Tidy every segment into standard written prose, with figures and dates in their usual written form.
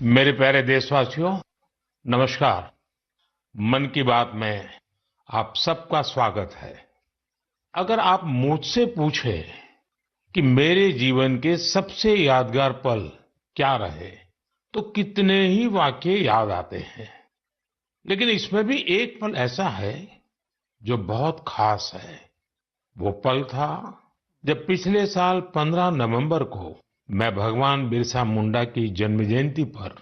मेरे प्यारे देशवासियों, नमस्कार। मन की बात में आप सबका स्वागत है। अगर आप मुझसे पूछे कि मेरे जीवन के सबसे यादगार पल क्या रहे, तो कितने ही वाक्य याद आते हैं। लेकिन इसमें भी एक पल ऐसा है जो बहुत खास है। वो पल था जब पिछले साल 15 नवंबर को मैं भगवान बिरसा मुंडा की जन्म जयंती पर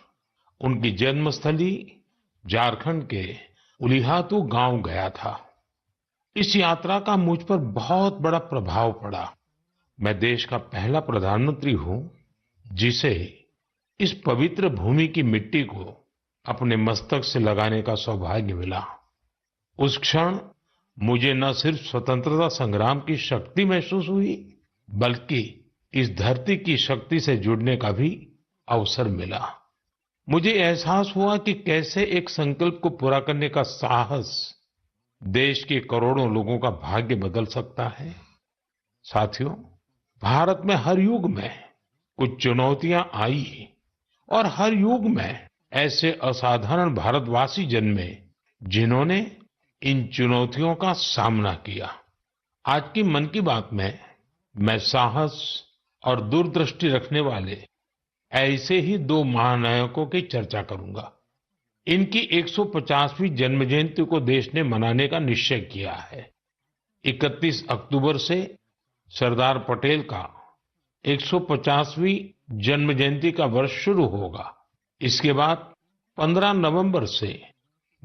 उनकी जन्मस्थली झारखंड के उलिहातू गांव गया था। इस यात्रा का मुझ पर बहुत बड़ा प्रभाव पड़ा। मैं देश का पहला प्रधानमंत्री हूं जिसे इस पवित्र भूमि की मिट्टी को अपने मस्तक से लगाने का सौभाग्य मिला। उस क्षण मुझे न सिर्फ स्वतंत्रता संग्राम की शक्ति महसूस हुई, बल्कि इस धरती की शक्ति से जुड़ने का भी अवसर मिला। मुझे एहसास हुआ कि कैसे एक संकल्प को पूरा करने का साहस देश के करोड़ों लोगों का भाग्य बदल सकता है। साथियों, भारत में हर युग में कुछ चुनौतियां आई और हर युग में ऐसे असाधारण भारतवासी जन्मे जिन्होंने इन चुनौतियों का सामना किया। आज की मन की बात में मैं साहस और दूरदृष्टि रखने वाले ऐसे ही दो महानायकों की चर्चा करूंगा। इनकी 150वीं जन्म जयंती को देश ने मनाने का निश्चय किया है। 31 अक्टूबर से सरदार पटेल का 150वीं जन्म जयंती का वर्ष शुरू होगा। इसके बाद 15 नवंबर से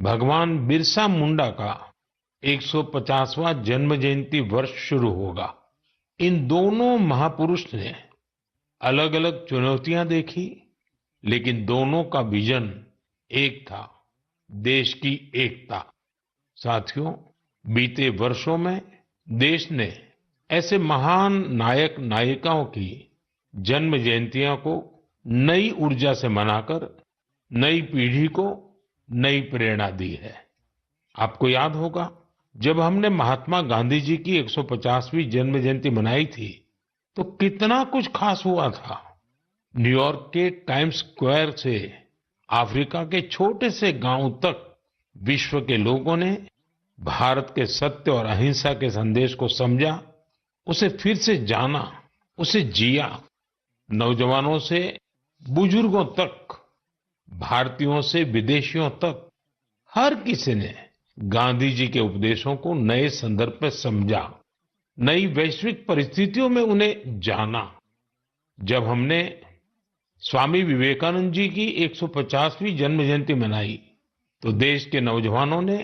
भगवान बिरसा मुंडा का 150वां जन्म जयंती वर्ष शुरू होगा। इन दोनों महापुरुष ने अलग अलग चुनौतियां देखी, लेकिन दोनों का विजन एक था, देश की एकता। साथियों, बीते वर्षों में देश ने ऐसे महान नायक नायिकाओं की जन्म जयंतियों को नई ऊर्जा से मनाकर नई पीढ़ी को नई प्रेरणा दी है। आपको याद होगा, जब हमने महात्मा गांधी जी की 150वीं जन्म जयंती मनाई थी तो कितना कुछ खास हुआ था। न्यूयॉर्क के टाइम्स स्क्वायर से अफ्रीका के छोटे से गांव तक विश्व के लोगों ने भारत के सत्य और अहिंसा के संदेश को समझा, उसे फिर से जाना, उसे जिया। नौजवानों से बुजुर्गों तक, भारतीयों से विदेशियों तक, हर किसी ने गांधी जी के उपदेशों को नए संदर्भ में समझा, नई वैश्विक परिस्थितियों में उन्हें जाना। जब हमने स्वामी विवेकानंद जी की 150वीं जन्म जयंती मनाई तो देश के नौजवानों ने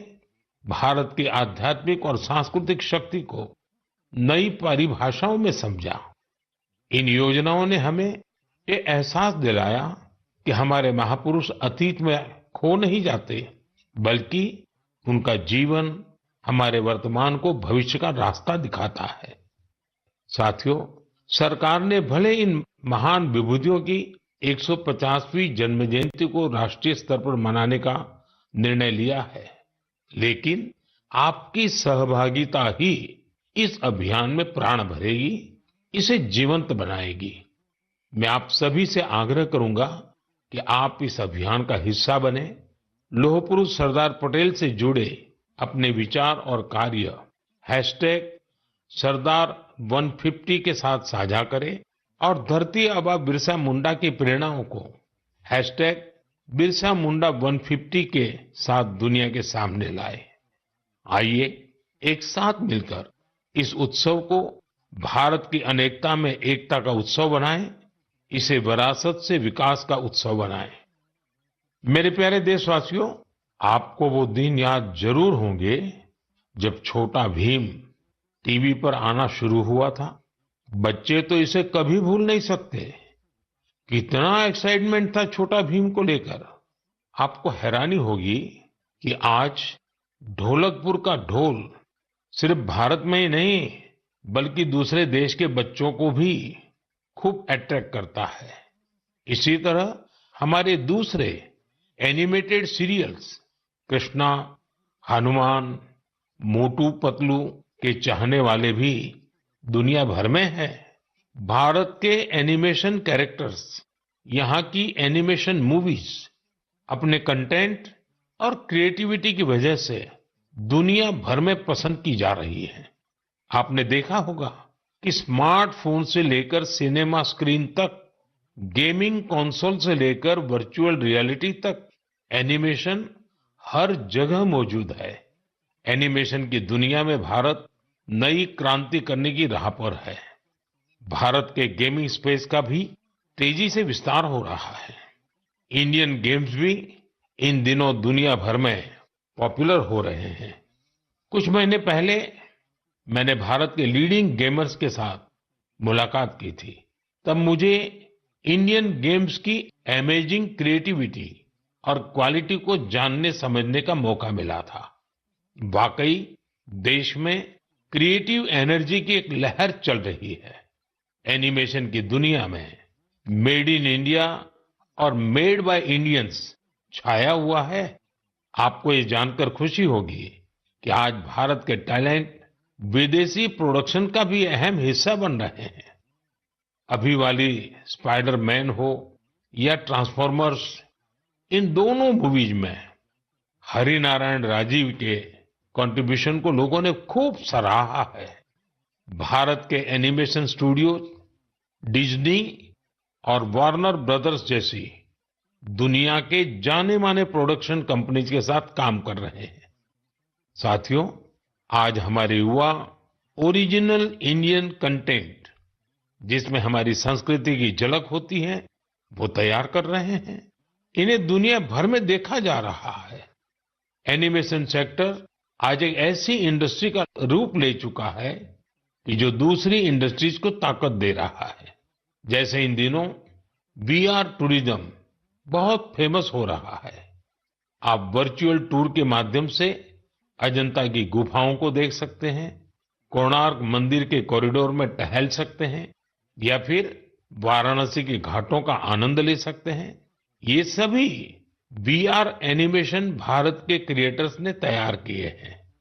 भारत की आध्यात्मिक और सांस्कृतिक शक्ति को नई परिभाषाओं में समझा। इन योजनाओं ने हमें ये एहसास दिलाया कि हमारे महापुरुष अतीत में खो नहीं जाते, बल्कि उनका जीवन हमारे वर्तमान को भविष्य का रास्ता दिखाता है। साथियों, सरकार ने भले इन महान विभूतियों की 150वीं जन्म जयंती को राष्ट्रीय स्तर पर मनाने का निर्णय लिया है, लेकिन आपकी सहभागिता ही इस अभियान में प्राण भरेगी, इसे जीवंत बनाएगी। मैं आप सभी से आग्रह करूंगा कि आप इस अभियान का हिस्सा बने। लौह पुरुष सरदार पटेल से जुड़े अपने विचार और कार्य हैशटैग सरदार 150 के साथ साझा करें और धरती आबा बिरसा मुंडा की प्रेरणाओं को हैशटैग बिरसा मुंडा 150 के साथ दुनिया के सामने लाए। आइए एक साथ मिलकर इस उत्सव को भारत की अनेकता में एकता का उत्सव बनाएं, इसे विरासत से विकास का उत्सव बनाएं। मेरे प्यारे देशवासियों, आपको वो दिन याद जरूर होंगे जब छोटा भीम टीवी पर आना शुरू हुआ था। बच्चे तो इसे कभी भूल नहीं सकते। कितना एक्साइटमेंट था छोटा भीम को लेकर। आपको हैरानी होगी कि आज ढोलकपुर का ढोल सिर्फ भारत में ही नहीं, बल्कि दूसरे देश के बच्चों को भी खूब अट्रैक्ट करता है। इसी तरह हमारे दूसरे एनिमेटेड सीरियल्स कृष्णा, हनुमान, मोटू पतलू के चाहने वाले भी दुनिया भर में हैं। भारत के एनिमेशन कैरेक्टर्स यहाँ की एनिमेशन मूवीज अपने कंटेंट और क्रिएटिविटी की वजह से दुनिया भर में पसंद की जा रही है। आपने देखा होगा कि स्मार्टफोन से लेकर सिनेमा स्क्रीन तक, गेमिंग कंसोल से लेकर वर्चुअल रियलिटी तक एनिमेशन हर जगह मौजूद है। एनिमेशन की दुनिया में भारत नई क्रांति करने की राह पर है। भारत के गेमिंग स्पेस का भी तेजी से विस्तार हो रहा है। इंडियन गेम्स भी इन दिनों दुनिया भर में पॉपुलर हो रहे हैं। कुछ महीने पहले मैंने भारत के लीडिंग गेमर्स के साथ मुलाकात की थी। तब मुझे इंडियन गेम्स की अमेजिंग क्रिएटिविटी और क्वालिटी को जानने समझने का मौका मिला था। वाकई देश में क्रिएटिव एनर्जी की एक लहर चल रही है। एनिमेशन की दुनिया में मेड इन इंडिया और मेड बाय इंडियंस छाया हुआ है। आपको ये जानकर खुशी होगी कि आज भारत के टैलेंट विदेशी प्रोडक्शन का भी अहम हिस्सा बन रहे हैं। अभी वाली स्पाइडरमैन हो या ट्रांसफॉर्मर्स, इन दोनों मूवीज में हरिनारायण राजीव के कंट्रीब्यूशन को लोगों ने खूब सराहा है। भारत के एनिमेशन स्टूडियोज डिज्नी और वार्नर ब्रदर्स जैसी दुनिया के जाने माने प्रोडक्शन कंपनीज के साथ काम कर रहे हैं। साथियों, आज हमारे युवा ओरिजिनल इंडियन कंटेंट, जिसमें हमारी संस्कृति की झलक होती है, वो तैयार कर रहे हैं। इन्हें दुनिया भर में देखा जा रहा है। एनिमेशन सेक्टर आज एक ऐसी इंडस्ट्री का रूप ले चुका है कि जो दूसरी इंडस्ट्रीज को ताकत दे रहा है। जैसे इन दिनों वीआर टूरिज्म बहुत फेमस हो रहा है। आप वर्चुअल टूर के माध्यम से अजंता की गुफाओं को देख सकते हैं, कोणार्क मंदिर के कॉरिडोर में टहल सकते हैं या फिर वाराणसी के घाटों का आनंद ले सकते हैं। ये सभी वीआर एनिमेशन भारत के क्रिएटर्स ने तैयार किए हैं।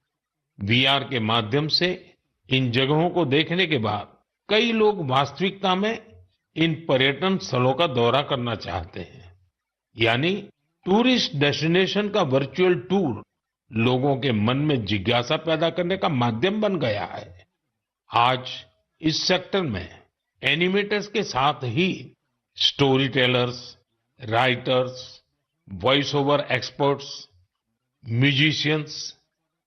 वीआर के माध्यम से इन जगहों को देखने के बाद कई लोग वास्तविकता में इन पर्यटन स्थलों का दौरा करना चाहते हैं। यानी टूरिस्ट डेस्टिनेशन का वर्चुअल टूर लोगों के मन में जिज्ञासा पैदा करने का माध्यम बन गया है। आज इस सेक्टर में एनिमेटर्स के साथ ही story tellers, writers, voice over experts, musicians,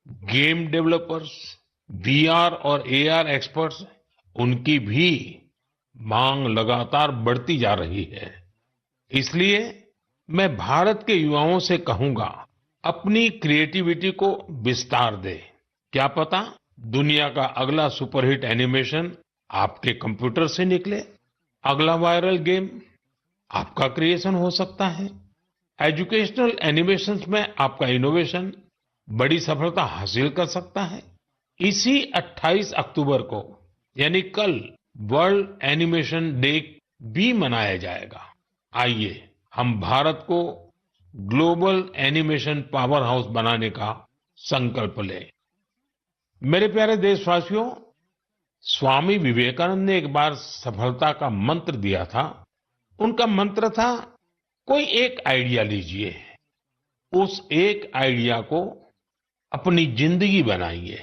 game developers, VR और एआर एक्सपर्ट्स, उनकी भी मांग लगातार बढ़ती जा रही है। इसलिए मैं भारत के युवाओं से कहूंगा, अपनी क्रिएटिविटी को विस्तार दे। क्या पता दुनिया का अगला सुपरहिट एनिमेशन आपके कंप्यूटर से निकले। अगला वायरल गेम आपका क्रिएशन हो सकता है। एजुकेशनल एनिमेशंस में आपका इनोवेशन बड़ी सफलता हासिल कर सकता है। इसी 28 अक्टूबर को यानी कल वर्ल्ड एनिमेशन डे भी मनाया जाएगा। आइए हम भारत को ग्लोबल एनिमेशन पावर हाउस बनाने का संकल्प लें। मेरे प्यारे देशवासियों, स्वामी विवेकानंद ने एक बार सफलता का मंत्र दिया था। उनका मंत्र था, कोई एक आइडिया लीजिए, उस एक आइडिया को अपनी जिंदगी बनाइए,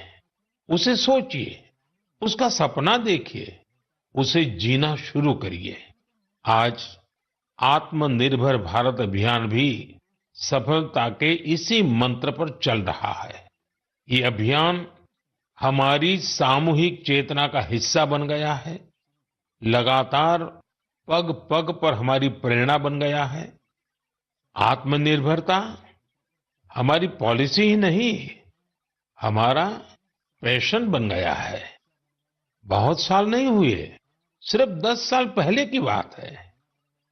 उसे सोचिए, उसका सपना देखिए, उसे जीना शुरू करिए। आज आत्मनिर्भर भारत अभियान भी सफलता के इसी मंत्र पर चल रहा है। ये अभियान हमारी सामूहिक चेतना का हिस्सा बन गया है, लगातार पग पग पर हमारी प्रेरणा बन गया है। आत्मनिर्भरता हमारी पॉलिसी ही नहीं, हमारा पैशन बन गया है। बहुत साल नहीं हुए, सिर्फ 10 साल पहले की बात है।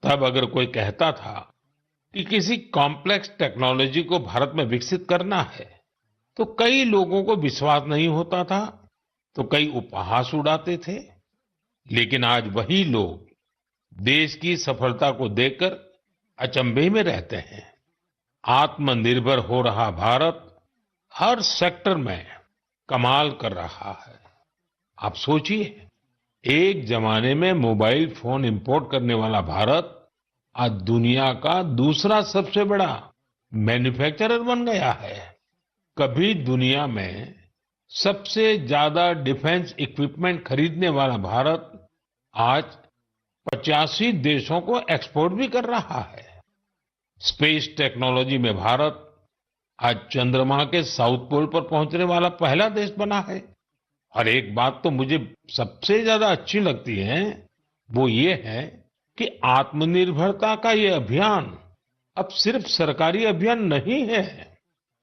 तब अगर कोई कहता था कि किसी कॉम्प्लेक्स टेक्नोलॉजी को भारत में विकसित करना है, तो कई लोगों को विश्वास नहीं होता था, तो कई उपहास उड़ाते थे। लेकिन आज वही लोग देश की सफलता को देखकर अचंभे में रहते हैं। आत्मनिर्भर हो रहा भारत हर सेक्टर में कमाल कर रहा है। आप सोचिए, एक जमाने में मोबाइल फोन इंपोर्ट करने वाला भारत आज दुनिया का दूसरा सबसे बड़ा मैन्युफैक्चरर बन गया है। कभी दुनिया में सबसे ज्यादा डिफेंस इक्विपमेंट खरीदने वाला भारत आज 85 देशों को एक्सपोर्ट भी कर रहा है। स्पेस टेक्नोलॉजी में भारत आज चंद्रमा के साउथ पोल पर पहुंचने वाला पहला देश बना है। और एक बात तो मुझे सबसे ज्यादा अच्छी लगती है, वो ये है कि आत्मनिर्भरता का ये अभियान अब सिर्फ सरकारी अभियान नहीं है।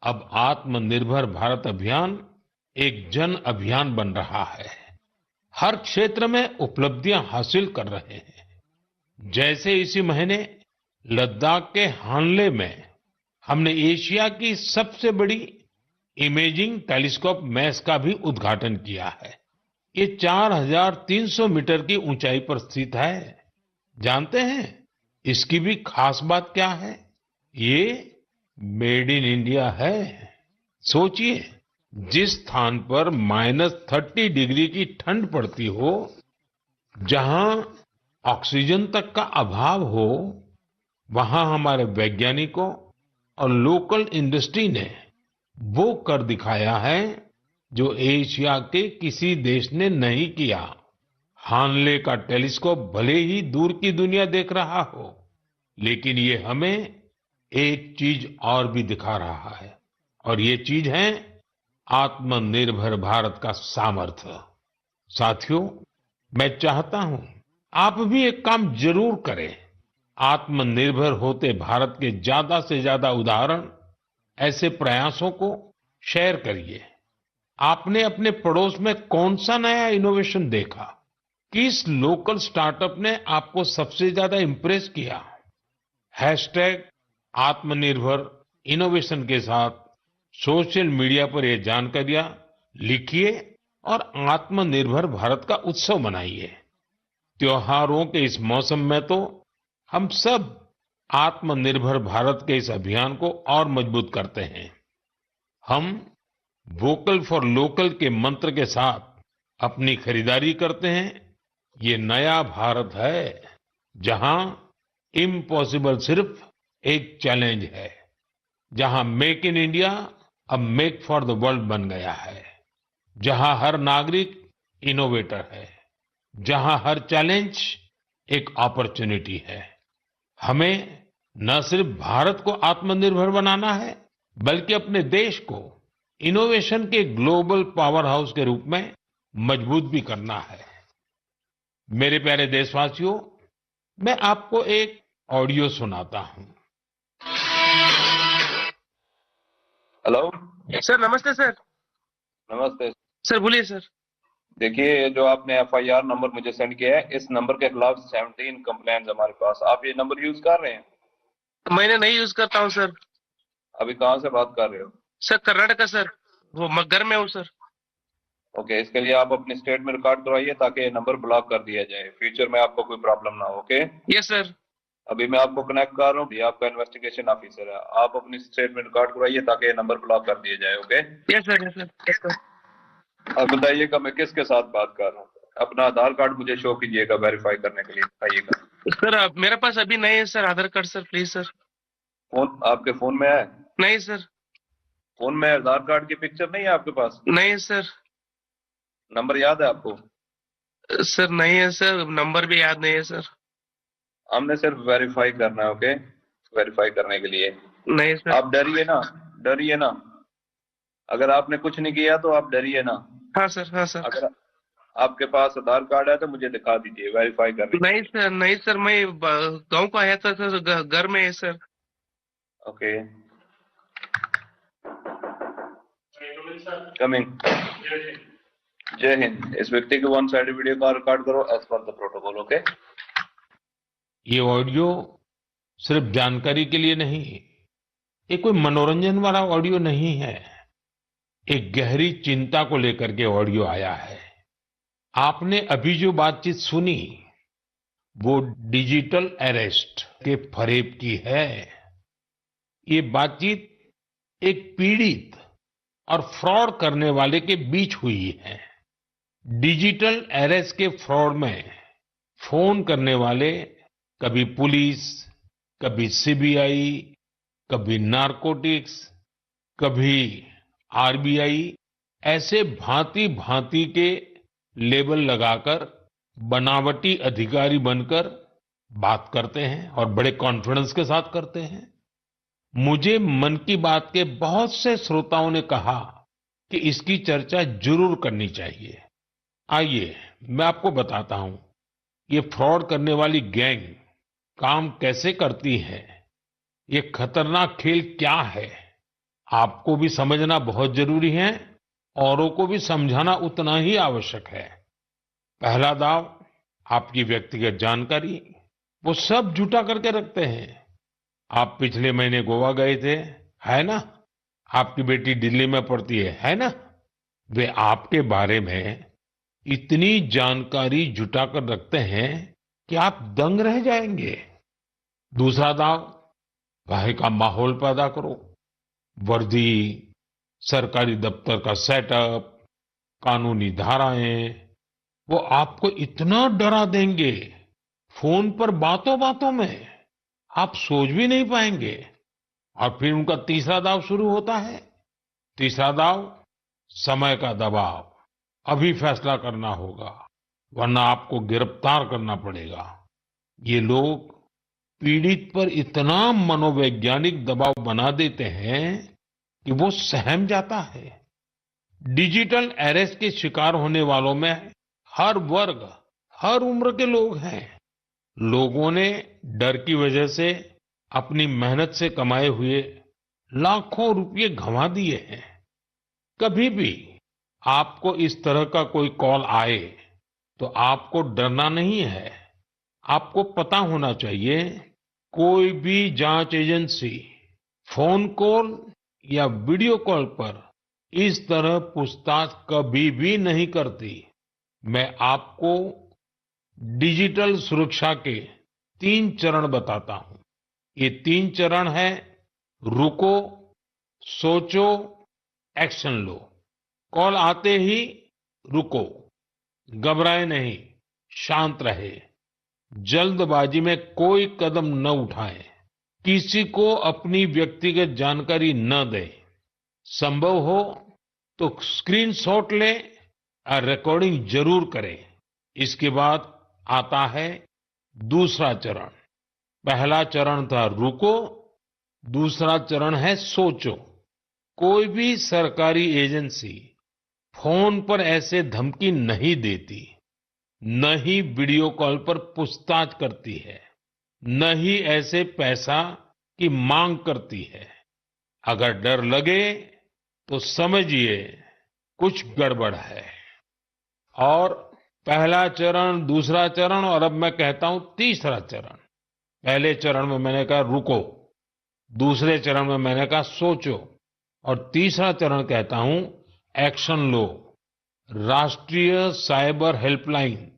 अब आत्मनिर्भर भारत अभियान एक जन अभियान बन रहा है। हर क्षेत्र में उपलब्धियां हासिल कर रहे हैं। जैसे इसी महीने लद्दाख के हानले में हमने एशिया की सबसे बड़ी इमेजिंग टेलीस्कोप मैस का भी उद्घाटन किया है। ये 4,300 मीटर की ऊंचाई पर स्थित है। जानते हैं इसकी भी खास बात क्या है? ये मेड इन इंडिया है। सोचिए, जिस स्थान पर -30 डिग्री की ठंड पड़ती हो, जहां ऑक्सीजन तक का अभाव हो, वहां हमारे वैज्ञानिकों और लोकल इंडस्ट्री ने वो कर दिखाया है जो एशिया के किसी देश ने नहीं किया। हानले का टेलीस्कोप भले ही दूर की दुनिया देख रहा हो, लेकिन ये हमें एक चीज और भी दिखा रहा है, और ये चीज है आत्मनिर्भर भारत का सामर्थ्य। साथियों, मैं चाहता हूं आप भी एक काम जरूर करें। आत्मनिर्भर होते भारत के ज्यादा से ज्यादा उदाहरण, ऐसे प्रयासों को शेयर करिए। आपने अपने पड़ोस में कौन सा नया इनोवेशन देखा? किस लोकल स्टार्टअप ने आपको सबसे ज्यादा इंप्रेस किया? हैशटैग आत्मनिर्भर इनोवेशन के साथ सोशल मीडिया पर ये जानकारियां लिखिए और आत्मनिर्भर भारत का उत्सव मनाइए। त्योहारों के इस मौसम में तो हम सब आत्मनिर्भर भारत के इस अभियान को और मजबूत करते हैं। हम वोकल फॉर लोकल के मंत्र के साथ अपनी खरीदारी करते हैं। ये नया भारत है जहां इम्पॉसिबल सिर्फ एक चैलेंज है, जहां मेक इन इंडिया अब मेक फॉर द वर्ल्ड बन गया है, जहां हर नागरिक इनोवेटर है, जहां हर चैलेंज एक अपॉर्चुनिटी है। हमें न सिर्फ भारत को आत्मनिर्भर बनाना है, बल्कि अपने देश को इनोवेशन के ग्लोबल पावर हाउस के रूप में मजबूत भी करना है। मेरे प्यारे देशवासियों, मैं आपको एक ऑडियो सुनाता हूं। हेलो सर नमस्ते सर। नमस्ते सर बोलिए सर। देखिए, ये जो आपने एफआईआर नंबर मुझे सेंड किया है, इस नंबर के खिलाफ 17 कंप्लेंट्स हमारे पास। आप ये नंबर यूज कर रहे हैं? मैंने नहीं यूज करता हूँ सर। अभी कहाँ से बात कर रहे हो? सर कर्नाटका सर, वो घर में हूँ सर। ओके, इसके लिए आप अपनी स्टेट में रिकॉर्ड करवाइए ताकि ये नंबर ब्लॉक कर दिया जाए, फ्यूचर में आपको कोई प्रॉब्लम ना हो। Okay, yes sir. अभी मैं आपको कनेक्ट कर रहा हूँ, ये आपका इन्वेस्टिगेशन ऑफिसर है। आप अपनी स्टेट में रिकॉर्ड करवाइए ताकि ये नंबर ब्लॉक कर दिया जाए। Okay, yes sir, yes sir, yes sir. अब बताइएगा मैं किसके साथ बात कर रहा हूँ। अपना आधार कार्ड मुझे शो कीजिएगा वेरीफाई करने के लिए, बताइएगा। सर अब मेरे पास अभी नहीं है sir Aadhaar card sir, please sir. Phone आपके फोन में है? नहीं सर। फोन में आधार कार्ड की पिक्चर नहीं है आपके पास? नहीं सर। नंबर याद है आपको? सर नहीं है सर, नंबर भी याद नहीं है सर। हमने सिर्फ वेरीफाई करना है। ओके, वेरीफाई करने के लिए नहीं सर। आप डरिए ना, डरिए ना। अगर आपने कुछ नहीं किया तो आप डरिए ना। हाँ सर, हाँ सर। अगर आपके पास आधार कार्ड है तो मुझे दिखा दीजिए वेरीफाई करने। नहीं सर, नहीं सर, मैं गांव को आया था सर, घर में है सर। Okay, coming. जय हिंद। इस व्यक्ति के वन साइड वीडियो का रिकॉर्ड करो as per the protocol. Okay, ये ऑडियो सिर्फ जानकारी के लिए नहीं, ये कोई मनोरंजन वाला ऑडियो नहीं है। एक गहरी चिंता को लेकर के ऑडियो आया है। आपने अभी जो बातचीत सुनी वो डिजिटल अरेस्ट के फरेब की है। ये बातचीत एक पीड़ित और फ्रॉड करने वाले के बीच हुई है। डिजिटल अरेस्ट के फ्रॉड में फोन करने वाले कभी पुलिस, कभी सीबीआई, कभी नारकोटिक्स, कभी आरबीआई, ऐसे भांति भांति के लेबल लगाकर बनावटी अधिकारी बनकर बात करते हैं और बड़े कॉन्फिडेंस के साथ करते हैं। मुझे मन की बात के बहुत से श्रोताओं ने कहा कि इसकी चर्चा जरूर करनी चाहिए। आइए मैं आपको बताता हूं ये फ्रॉड करने वाली गैंग काम कैसे करती है, ये खतरनाक खेल क्या है। आपको भी समझना बहुत जरूरी है, औरों को भी समझाना उतना ही आवश्यक है। पहला दाव, आपकी व्यक्तिगत जानकारी, वो सब जुटा करके रखते हैं। आप पिछले महीने गोवा गए थे, है ना? आपकी बेटी दिल्ली में पढ़ती है ना? वे आपके बारे में इतनी जानकारी जुटाकर रखते हैं कि आप दंग रह जाएंगे। दूसरा दाव, भय का माहौल पैदा करो। वर्दी, सरकारी दफ्तर का सेटअप, कानूनी धाराएं, वो आपको इतना डरा देंगे, फोन पर बातों बातों में आप सोच भी नहीं पाएंगे। और फिर उनका तीसरा दाव शुरू होता है। तीसरा दाव, समय का दबाव। अभी फैसला करना होगा, वरना आपको गिरफ्तार करना पड़ेगा। ये लोग पीड़ित पर इतना मनोवैज्ञानिक दबाव बना देते हैं कि वो सहम जाता है। डिजिटल अरेस्ट के शिकार होने वालों में हर वर्ग, हर उम्र के लोग हैं। लोगों ने डर की वजह से अपनी मेहनत से कमाए हुए लाखों रुपए गंवा दिए हैं। कभी भी आपको इस तरह का कोई कॉल आए तो आपको डरना नहीं है। आपको पता होना चाहिए, कोई भी जांच एजेंसी फोन कॉल या वीडियो कॉल पर इस तरह पूछताछ कभी भी नहीं करती। मैं आपको डिजिटल सुरक्षा के 3 चरण बताता हूं। ये 3 चरण है: रुको, सोचो, एक्शन लो। कॉल आते ही रुको, घबराए नहीं, शांत रहे, जल्दबाजी में कोई कदम न उठाएं, किसी को अपनी व्यक्तिगत जानकारी न दें। संभव हो तो स्क्रीनशॉट लें और रिकॉर्डिंग जरूर करें। इसके बाद आता है दूसरा चरण। पहला चरण था रुको, दूसरा चरण है सोचो। कोई भी सरकारी एजेंसी फोन पर ऐसे धमकी नहीं देती, न ही वीडियो कॉल पर पूछताछ करती है, न ही ऐसे पैसा की मांग करती है। अगर डर लगे तो समझिए कुछ गड़बड़ है। और पहला चरण, दूसरा चरण और अब मैं कहता हूं तीसरा चरण। पहले चरण में मैंने कहा रुको, दूसरे चरण में मैंने कहा सोचो, और तीसरा चरण कहता हूं एक्शन लो। राष्ट्रीय साइबर हेल्पलाइन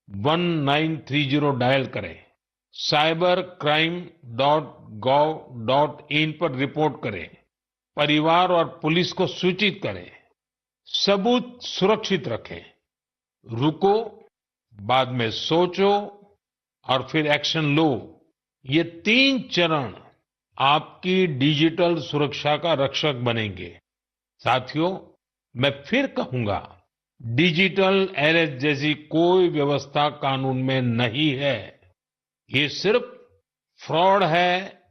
1930 डायल करें। cybercrime.gov.in पर रिपोर्ट करें। परिवार और पुलिस को सूचित करें। सबूत सुरक्षित रखें। रुको, बाद में सोचो और फिर एक्शन लो। ये 3 चरण आपकी डिजिटल सुरक्षा का रक्षक बनेंगे। साथियों, मैं फिर कहूंगा, डिजिटल अरेस्ट जैसी कोई व्यवस्था कानून में नहीं है। ये सिर्फ फ्रॉड है,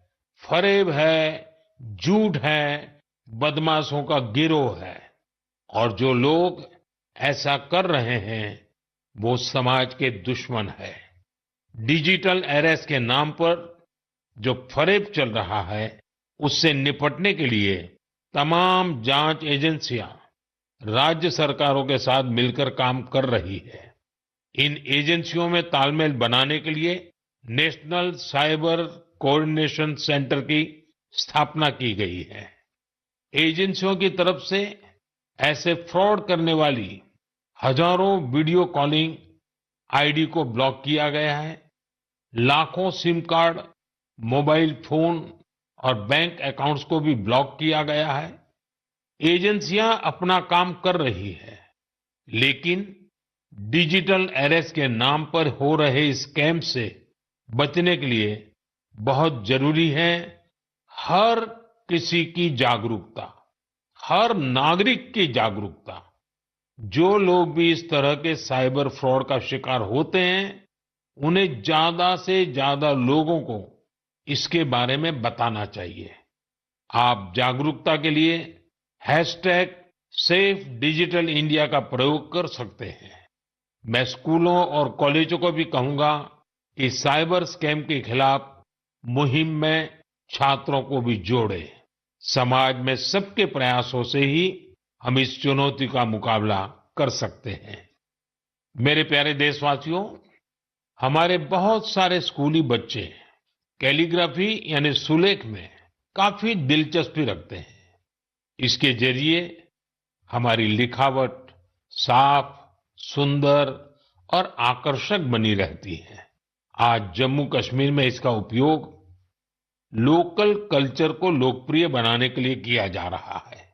फरेब है, झूठ है, बदमाशों का गिरोह है। और जो लोग ऐसा कर रहे हैं वो समाज के दुश्मन है। डिजिटल अरेस्ट के नाम पर जो फरेब चल रहा है, उससे निपटने के लिए तमाम जांच एजेंसियां राज्य सरकारों के साथ मिलकर काम कर रही है। इन एजेंसियों में तालमेल बनाने के लिए नेशनल साइबर कोऑर्डिनेशन सेंटर की स्थापना की गई है। एजेंसियों की तरफ से ऐसे फ्रॉड करने वाली हजारों वीडियो कॉलिंग आईडी को ब्लॉक किया गया है। लाखों सिम कार्ड, मोबाइल फोन और बैंक अकाउंट्स को भी ब्लॉक किया गया है। एजेंसियां अपना काम कर रही है, लेकिन डिजिटल अरेस्ट के नाम पर हो रहे स्कैम से बचने के लिए बहुत जरूरी है हर किसी की जागरूकता, हर नागरिक की जागरूकता। जो लोग भी इस तरह के साइबर फ्रॉड का शिकार होते हैं, उन्हें ज्यादा से ज्यादा लोगों को इसके बारे में बताना चाहिए। आप जागरूकता के लिए हैशटैग सेफ डिजिटल इंडिया का प्रयोग कर सकते हैं। मैं स्कूलों और कॉलेजों को भी कहूंगा कि साइबर स्कैम के खिलाफ मुहिम में छात्रों को भी जोड़े। समाज में सबके प्रयासों से ही हम इस चुनौती का मुकाबला कर सकते हैं। मेरे प्यारे देशवासियों, हमारे बहुत सारे स्कूली बच्चे कैलीग्राफी यानी सुलेख में काफी दिलचस्पी रखते हैं। इसके जरिए हमारी लिखावट साफ, सुंदर और आकर्षक बनी रहती है। आज जम्मू कश्मीर में इसका उपयोग लोकल कल्चर को लोकप्रिय बनाने के लिए किया जा रहा है।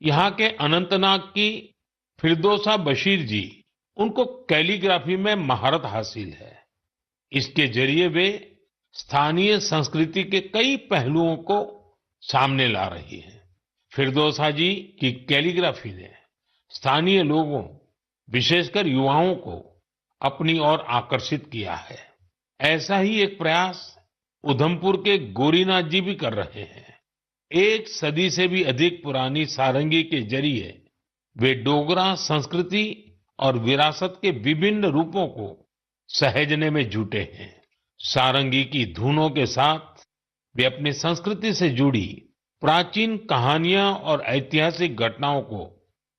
यहाँ के अनंतनाग की फिरदौसा बशीर जी, उनको कैलीग्राफी में महारत हासिल है। इसके जरिए वे स्थानीय संस्कृति के कई पहलुओं को सामने ला रही है। फिरदौसा जी की कैलीग्राफी ने स्थानीय लोगों, विशेषकर युवाओं को अपनी ओर आकर्षित किया है। ऐसा ही एक प्रयास उधमपुर के गोरीनाथ जी भी कर रहे हैं। एक सदी से भी अधिक पुरानी सारंगी के जरिए वे डोगरा संस्कृति और विरासत के विभिन्न रूपों को सहेजने में जुटे हैं। सारंगी की धुनों के साथ वे अपनी संस्कृति से जुड़ी प्राचीन कहानियां और ऐतिहासिक घटनाओं को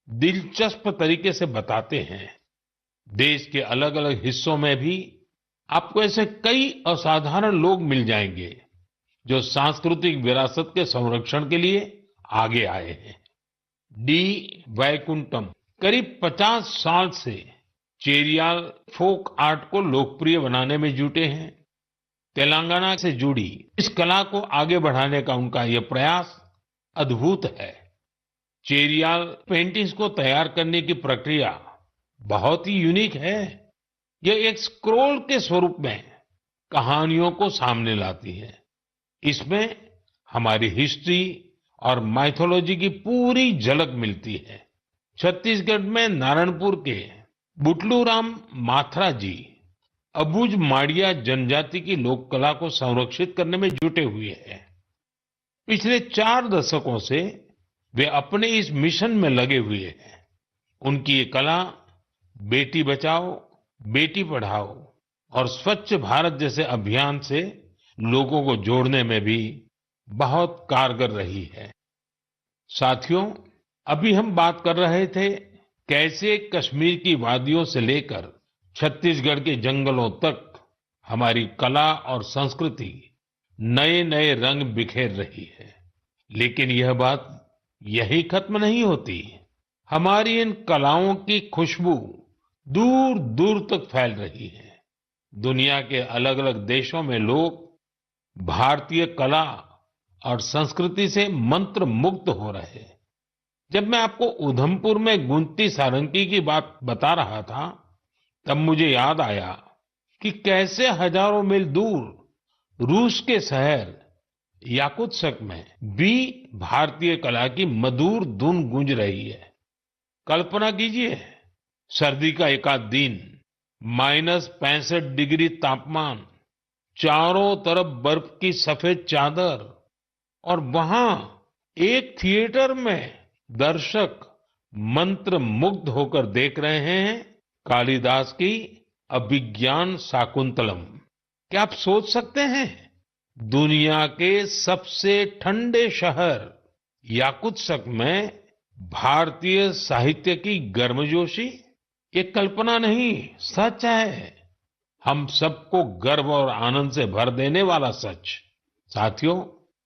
दिलचस्प तरीके से बताते हैं। देश के अलग अलग हिस्सों में भी आपको ऐसे कई असाधारण लोग मिल जाएंगे जो सांस्कृतिक विरासत के संरक्षण के लिए आगे आए हैं। डी वैकुंठम करीब 50 साल से चेरियाल फोक आर्ट को लोकप्रिय बनाने में जुटे हैं। तेलंगाना से जुड़ी इस कला को आगे बढ़ाने का उनका यह प्रयास अद्भुत है। चेरियाल पेंटिंग्स को तैयार करने की प्रक्रिया बहुत ही यूनिक है। यह एक स्क्रोल के स्वरूप में कहानियों को सामने लाती है। इसमें हमारी हिस्ट्री और माइथोलॉजी की पूरी झलक मिलती है। छत्तीसगढ़ में नारायणपुर के बुटलू राम माथरा जी अबुझ माड़िया जनजाति की लोक कला को संरक्षित करने में जुटे हुए हैं। पिछले 4 दशकों से वे अपने इस मिशन में लगे हुए हैं। उनकी ये कला बेटी बचाओ, बेटी पढ़ाओ और स्वच्छ भारत जैसे अभियान से लोगों को जोड़ने में भी बहुत कारगर रही है। साथियों, अभी हम बात कर रहे थे कैसे कश्मीर की वादियों से लेकर छत्तीसगढ़ के जंगलों तक हमारी कला और संस्कृति नए नए रंग बिखेर रही है। लेकिन यह बात यही खत्म नहीं होती। हमारी इन कलाओं की खुशबू दूर दूर तक फैल रही है। दुनिया के अलग अलग देशों में लोग भारतीय कला और संस्कृति से मंत्र मुग्ध हो रहे हैं। जब मैं आपको उधमपुर में गूंजती सारंगी की बात बता रहा था, तब मुझे याद आया कि कैसे हजारों मील दूर रूस के शहर याकुत्स्क में भी भारतीय कला की मधुर धुन गूंज रही है। कल्पना कीजिए, सर्दी का एक आध दिन, -65 डिग्री तापमान, चारों तरफ बर्फ की सफेद चादर और वहां एक थिएटर में दर्शक मंत्र मुग्ध होकर देख रहे हैं कालिदास की अभिज्ञान शाकुंतलम। क्या आप सोच सकते हैं, दुनिया के सबसे ठंडे शहर याकुत्स्क में भारतीय साहित्य की गर्मजोशी? ये कल्पना नहीं, सच है। हम सबको गर्व और आनंद से भर देने वाला सच। साथियों,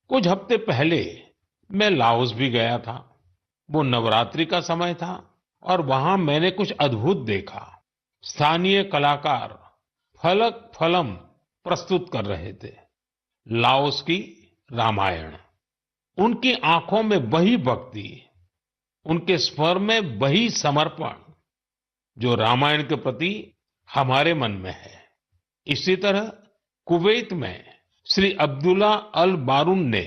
कुछ हफ्ते पहले मैं लाओस भी गया था। वो नवरात्रि का समय था और वहां मैंने कुछ अद्भुत देखा। स्थानीय कलाकार फलक फलम प्रस्तुत कर रहे थे, लाओस की रामायण। उनकी आंखों में वही भक्ति, उनके स्वर में वही समर्पण जो रामायण के प्रति हमारे मन में है। इसी तरह कुवैत में श्री अब्दुल्ला अल बारून ने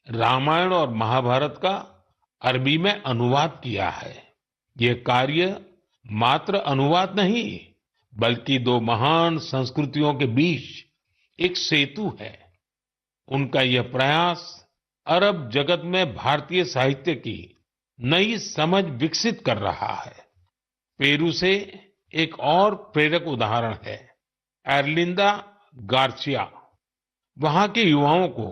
रामायण और महाभारत का अरबी में अनुवाद किया है। ये कार्य मात्र अनुवाद नहीं, बल्कि दो महान संस्कृतियों के बीच एक सेतु है। उनका यह प्रयास अरब जगत में भारतीय साहित्य की नई समझ विकसित कर रहा है। पेरू से एक और प्रेरक उदाहरण है एर्लिंदा गार्सिया। वहां के युवाओं को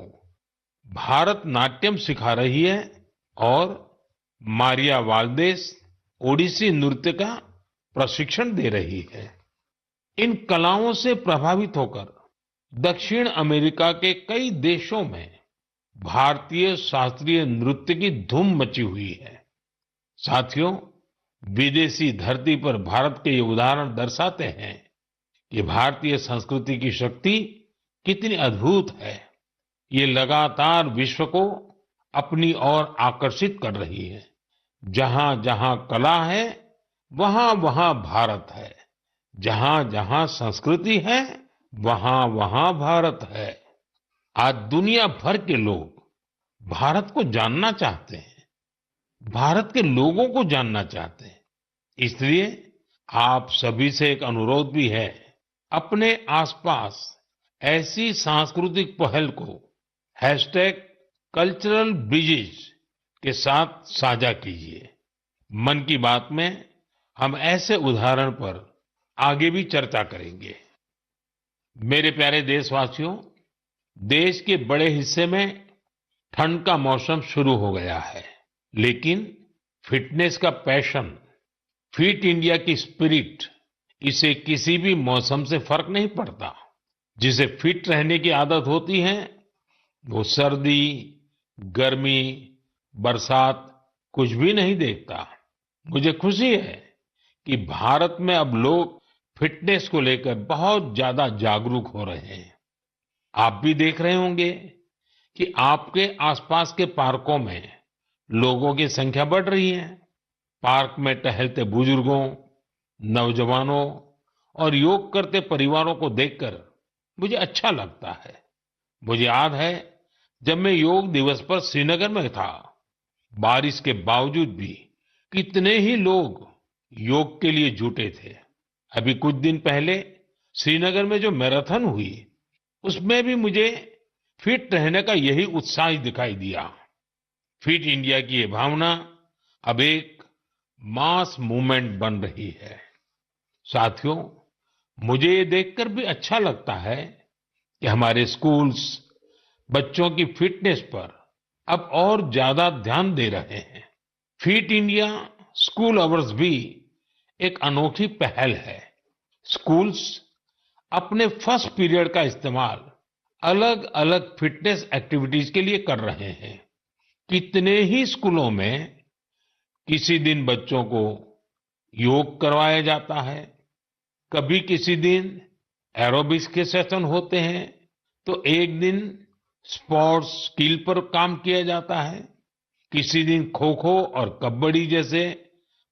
भारतनाट्यम सिखा रही है और मारिया वाल्देस ओडिसी नृत्य का प्रशिक्षण दे रही है। इन कलाओं से प्रभावित होकर दक्षिण अमेरिका के कई देशों में भारतीय शास्त्रीय नृत्य की धूम मची हुई है। साथियों, विदेशी धरती पर भारत के ये उदाहरण दर्शाते हैं कि भारतीय संस्कृति की शक्ति कितनी अद्भुत है। ये लगातार विश्व को अपनी ओर आकर्षित कर रही है। जहां जहां कला है, वहां वहां भारत है। जहां जहां संस्कृति है, वहां वहां भारत है। आज दुनिया भर के लोग भारत को जानना चाहते हैं, भारत के लोगों को जानना चाहते हैं। इसलिए आप सभी से एक अनुरोध भी है, अपने आसपास ऐसी सांस्कृतिक पहल को कल्चरल ब्रिजेस के साथ साझा कीजिए। मन की बात में हम ऐसे उदाहरण पर आगे भी चर्चा करेंगे। मेरे प्यारे देशवासियों, देश के बड़े हिस्से में ठंड का मौसम शुरू हो गया है, लेकिन फिटनेस का पैशन, फिट इंडिया की स्पिरिट, इसे किसी भी मौसम से फर्क नहीं पड़ता। जिसे फिट रहने की आदत होती है, वो सर्दी, गर्मी, बरसात कुछ भी नहीं देखता। मुझे खुशी है कि भारत में अब लोग फिटनेस को लेकर बहुत ज्यादा जागरूक हो रहे हैं। आप भी देख रहे होंगे कि आपके आसपास के पार्कों में लोगों की संख्या बढ़ रही है। पार्क में टहलते बुजुर्गों, नौजवानों और योग करते परिवारों को देखकर मुझे अच्छा लगता है। मुझे याद है, जब मैं योग दिवस पर श्रीनगर में था, बारिश के बावजूद भी कितने ही लोग योग के लिए जुटे थे। अभी कुछ दिन पहले श्रीनगर में जो मैराथन हुई, उसमें भी मुझे फिट रहने का यही उत्साह दिखाई दिया। फिट इंडिया की ये भावना अब एक मास मूवमेंट बन रही है। साथियों, मुझे ये देखकर भी अच्छा लगता है कि हमारे स्कूल्स बच्चों की फिटनेस पर अब और ज्यादा ध्यान दे रहे हैं। फिट इंडिया स्कूल अवर्स भी एक अनोखी पहल है। स्कूल्स अपने फर्स्ट पीरियड का इस्तेमाल अलग अलग फिटनेस एक्टिविटीज के लिए कर रहे हैं। कितने ही स्कूलों में किसी दिन बच्चों को योग करवाया जाता है, कभी किसी दिन एरोबिक्स के सेशन होते हैं, तो एक दिन स्पोर्ट्स स्किल पर काम किया जाता है। किसी दिन खो खो और कबड्डी जैसे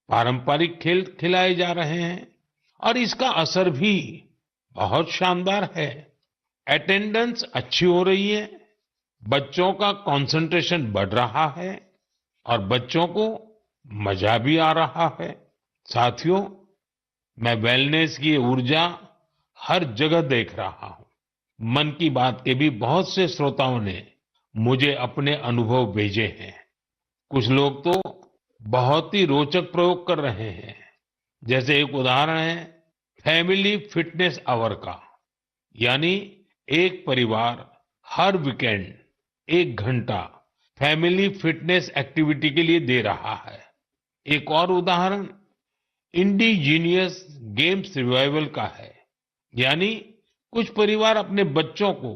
पारंपरिक खेल खिलाए जा रहे हैं और इसका असर भी बहुत शानदार है। अटेंडेंस अच्छी हो रही है, बच्चों का कंसंट्रेशन बढ़ रहा है और बच्चों को मजा भी आ रहा है। साथियों, मैं वेलनेस की ऊर्जा हर जगह देख रहा हूं। मन की बात के भी बहुत से श्रोताओं ने मुझे अपने अनुभव भेजे हैं। कुछ लोग तो बहुत ही रोचक प्रयोग कर रहे हैं। जैसे एक उदाहरण है फैमिली फिटनेस आवर का, यानी एक परिवार हर वीकेंड 1 घंटा फैमिली फिटनेस एक्टिविटी के लिए दे रहा है। एक और उदाहरण इंडिजीनियस गेम्स रिवाइवल का है, यानी कुछ परिवार अपने बच्चों को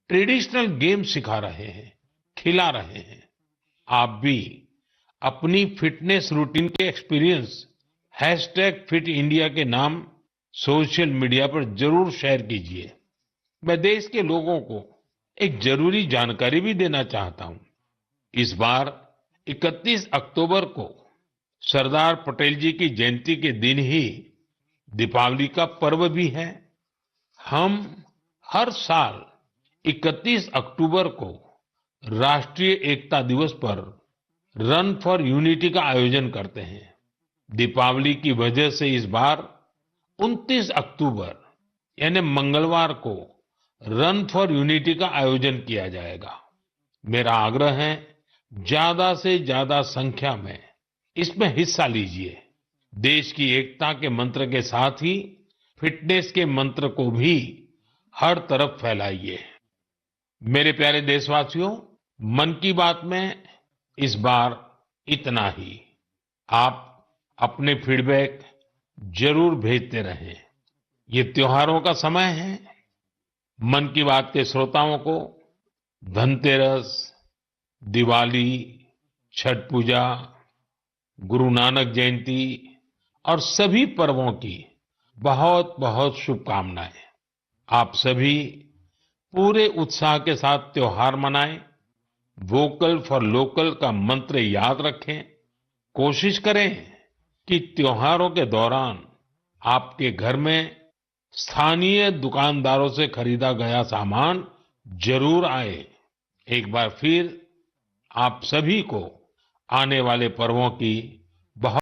ट्रेडिशनल गेम सिखा रहे हैं, खिला रहे हैं। आप भी अपनी फिटनेस रूटीन के एक्सपीरियंस #फिट इंडिया के नाम सोशल मीडिया पर जरूर शेयर कीजिए। मैं देश के लोगों को एक जरूरी जानकारी भी देना चाहता हूं। इस बार 31 अक्टूबर को सरदार पटेल जी की जयंती के दिन ही दीपावली का पर्व भी है। हम हर साल 31 अक्टूबर को राष्ट्रीय एकता दिवस पर रन फॉर यूनिटी का आयोजन करते हैं। दीपावली की वजह से इस बार 29 अक्टूबर यानी मंगलवार को रन फॉर यूनिटी का आयोजन किया जाएगा। मेरा आग्रह है, ज्यादा से ज्यादा संख्या में इसमें हिस्सा लीजिए। देश की एकता के मंत्र के साथ ही फिटनेस के मंत्र को भी हर तरफ फैलाइए। मेरे प्यारे देशवासियों, मन की बात में इस बार इतना ही। आप अपने फीडबैक जरूर भेजते रहें। ये त्योहारों का समय है। मन की बात के श्रोताओं को धनतेरस, दिवाली, छठ पूजा, गुरु नानक जयंती और सभी पर्वों की बहुत बहुत शुभकामनाएं। आप सभी पूरे उत्साह के साथ त्योहार मनाएं। वोकल फॉर लोकल का मंत्र याद रखें। कोशिश करें कि त्योहारों के दौरान आपके घर में स्थानीय दुकानदारों से खरीदा गया सामान जरूर आए। एक बार फिर आप सभी को आने वाले पर्वों की बहुत